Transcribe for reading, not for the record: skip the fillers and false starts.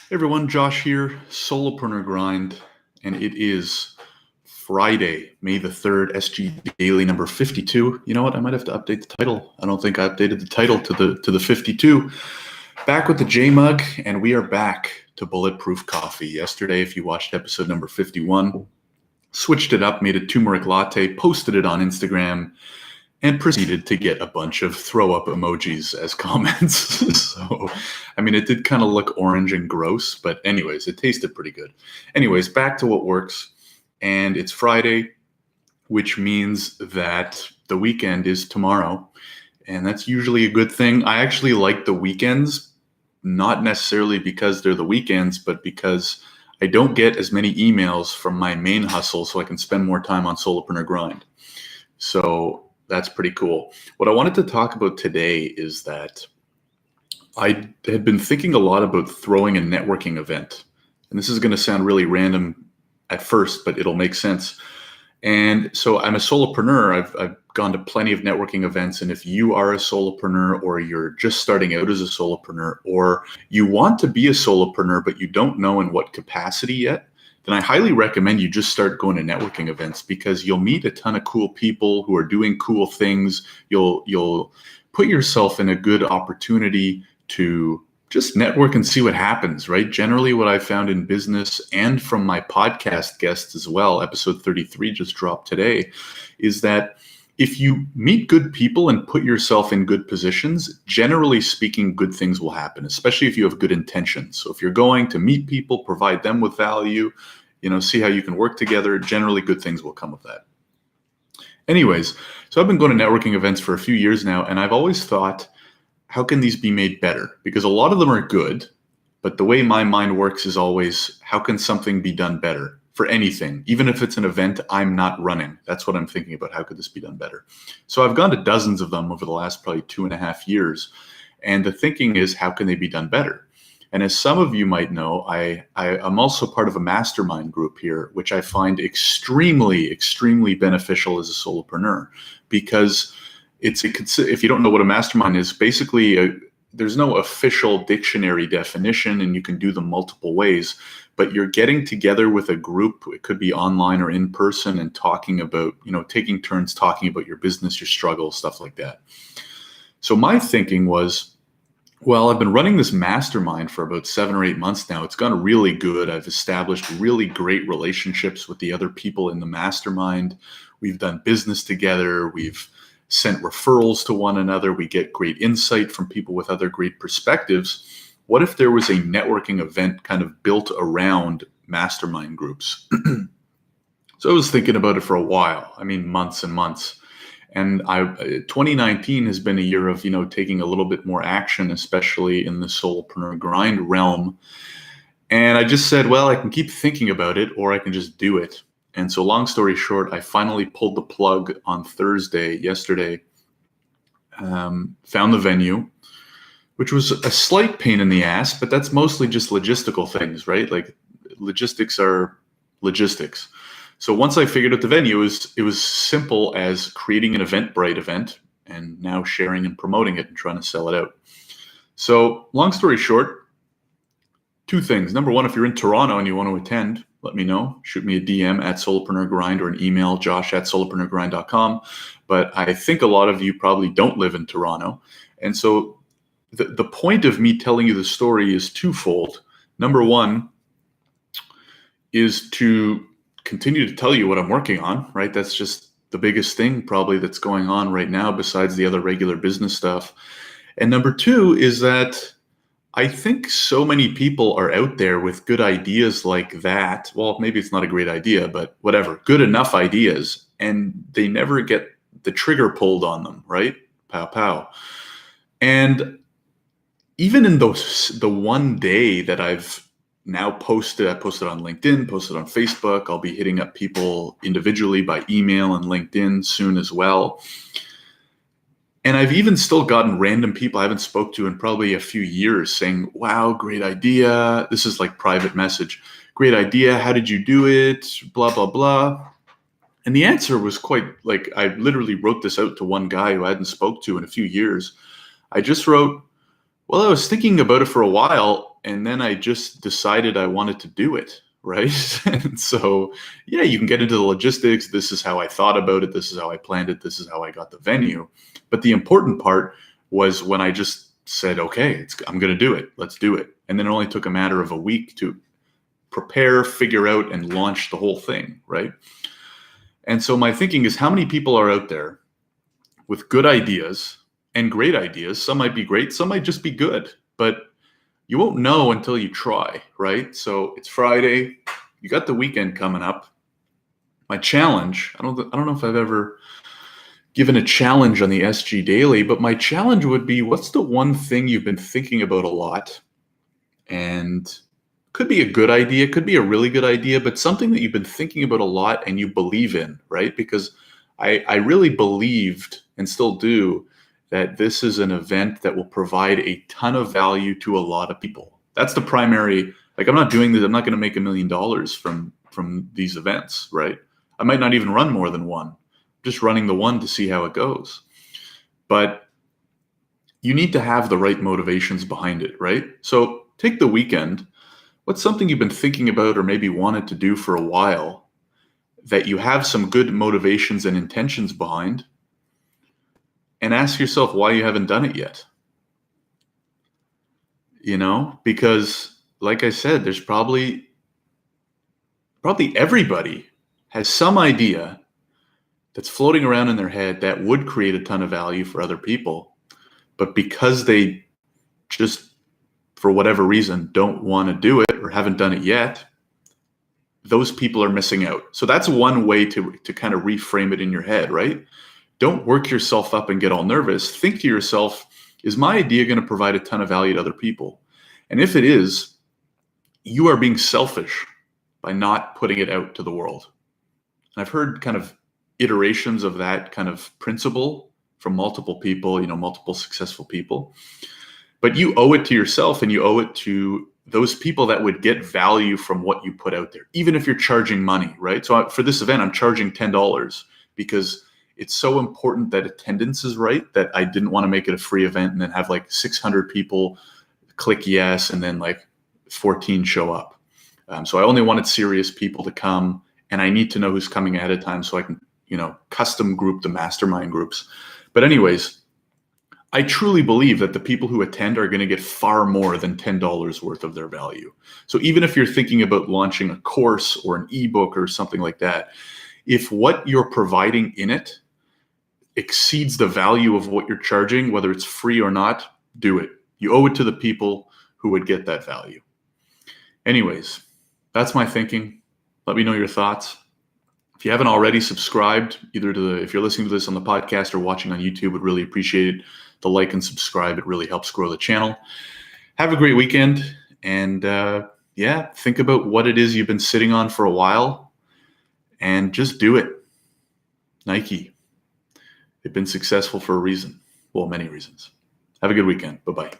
Hey everyone, Josh here, Solopreneur Grind, and it is Friday, May the 3rd, SG Daily number 52. You know what? I might have to update the title. I don't think I updated the title to the 52. Back with the J Mug, and we are back to Bulletproof Coffee. Yesterday, if you watched episode number 51, switched it up, made a turmeric latte, posted it on Instagram, and proceeded to get a bunch of throw up emojis as comments. So, I mean, it did kind of look orange and gross, but anyways, it tasted pretty good. Anyways, back to what works. And it's Friday, which means that the weekend is tomorrow. And that's usually a good thing. I actually like the weekends, not necessarily because they're the weekends, but because I don't get as many emails from my main hustle, so I can spend more time on Solopreneur Grind. So that's pretty cool. What I wanted to talk about today is that I had been thinking a lot about throwing a networking event. And this is going to sound really random at first, but it'll make sense. And so I'm a solopreneur. I've gone to plenty of networking events. And if you are a solopreneur, or you're just starting out as a solopreneur, or you want to be a solopreneur, but you don't know in what capacity yet, then I highly recommend you just start going to networking events, because you'll meet a ton of cool people who are doing cool things. You'll put yourself in a good opportunity to just network and see what happens, right? Generally, what I found in business and from my podcast guests as well, episode 33 just dropped today, is that if you meet good people and put yourself in good positions, generally speaking, good things will happen, especially if you have good intentions. So if you're going to meet people, provide them with value, see how you can work together, generally good things will come of that. Anyways, so I've been going to networking events for a few years now, and I've always thought, how can these be made better? Because a lot of them are good, but the way my mind works is always, how can something be done better for anything? Even if it's an event I'm not running, that's what I'm thinking about. How could this be done better? So I've gone to dozens of them over the last probably 2.5 years. And the thinking is, how can they be done better? And as some of you might know, I'm also part of a mastermind group here, which I find extremely, extremely beneficial as a solopreneur, because if you don't know what a mastermind is, basically there's no official dictionary definition, and you can do them multiple ways, but you're getting together with a group. It could be online or in person, and talking about, taking turns talking about your business, your struggles, stuff like that. So my thinking was, well, I've been running this mastermind for about 7 or 8 months now. It's gone really good. I've established really great relationships with the other people in the mastermind. We've done business together. We've sent referrals to one another. We get great insight from people with other great perspectives. What if there was a networking event kind of built around mastermind groups? So I was thinking about it for a while. I mean, months and months. And 2019 has been a year of, taking a little bit more action, especially in the Solopreneur Grind realm. And I just said, well, I can keep thinking about it, or I can just do it. And so long story short, I finally pulled the plug on yesterday, found the venue, which was a slight pain in the ass, but that's mostly just logistical things, right? Like, logistics are logistics. So once I figured out the venue, it was simple as creating an Eventbrite event and now sharing and promoting it and trying to sell it out. So long story short, 2 things. Number one, if you're in Toronto and you want to attend, let me know. Shoot me a DM at Solopreneur Grind, or an email, josh@solopreneurgrind.com. But I think a lot of you probably don't live in Toronto. And so the point of me telling you the story is twofold. Number one is to continue to tell you what I'm working on, right? That's just the biggest thing probably that's going on right now, besides the other regular business stuff. And number two is that I think so many people are out there with good ideas like that. Well, maybe it's not a great idea, but whatever, good enough ideas, and they never get the trigger pulled on them, right? Pow, pow. And even in the one day that I've now posted, I posted on LinkedIn, posted on Facebook. I'll be hitting up people individually by email and LinkedIn soon as well. And I've even still gotten random people I haven't spoke to in probably a few years saying, wow, great idea. This is like private message. Great idea. How did you do it? Blah, blah, blah. And the answer was quite like, I literally wrote this out to one guy who I hadn't spoke to in a few years. I just wrote, well, I was thinking about it for a while, and then I just decided I wanted to do it, right? And so, yeah, you can get into the logistics. This is how I thought about it. This is how I planned it. This is how I got the venue. But the important part was when I just said, okay, I'm going to do it. Let's do it. And then it only took a matter of a week to prepare, figure out, and launch the whole thing, right? And so my thinking is, how many people are out there with good ideas and great ideas? Some might be great, some might just be good, but you won't know until you try, right? So it's Friday, you got the weekend coming up. My challenge, I don't know if I've ever given a challenge on the SG Daily, but my challenge would be, what's the one thing you've been thinking about a lot? And could be a good idea, could be a really good idea, but something that you've been thinking about a lot and you believe in, right? Because I really believed, and still do, that this is an event that will provide a ton of value to a lot of people. That's the primary, like, I'm not doing this, I'm not going to make $1 million from these events, right? I might not even run more than one. I'm just running the one to see how it goes. But you need to have the right motivations behind it, right? So take the weekend. What's something you've been thinking about or maybe wanted to do for a while that you have some good motivations and intentions behind? And ask yourself why you haven't done it yet. Because like I said, there's probably everybody has some idea that's floating around in their head that would create a ton of value for other people. But because they just, for whatever reason, don't want to do it or haven't done it yet, those people are missing out. So that's one way to kind of reframe it in your head, right? Don't work yourself up and get all nervous. Think to yourself, is my idea going to provide a ton of value to other people? And if it is, you are being selfish by not putting it out to the world. And I've heard kind of iterations of that kind of principle from multiple people, multiple successful people. But you owe it to yourself, and you owe it to those people that would get value from what you put out there, even if you're charging money, right? So for this event, I'm charging $10 because it's so important that attendance is right, that I didn't want to make it a free event and then have like 600 people click yes and then like 14 show up. So I only wanted serious people to come, and I need to know who's coming ahead of time so I can, custom group the mastermind groups. But anyways, I truly believe that the people who attend are going to get far more than $10 worth of their value. So even if you're thinking about launching a course or an ebook or something like that, if what you're providing in it exceeds the value of what you're charging, whether it's free or not, do it. You owe it to the people who would get that value. Anyways, that's my thinking. Let me know your thoughts. If you haven't already subscribed, either if you're listening to this on the podcast or watching on YouTube, would really appreciate it. The like and subscribe, it really helps grow the channel. Have a great weekend, and think about what it is you've been sitting on for a while, and just do it. Nike. They've been successful for a reason. Well, many reasons. Have a good weekend. Bye-bye.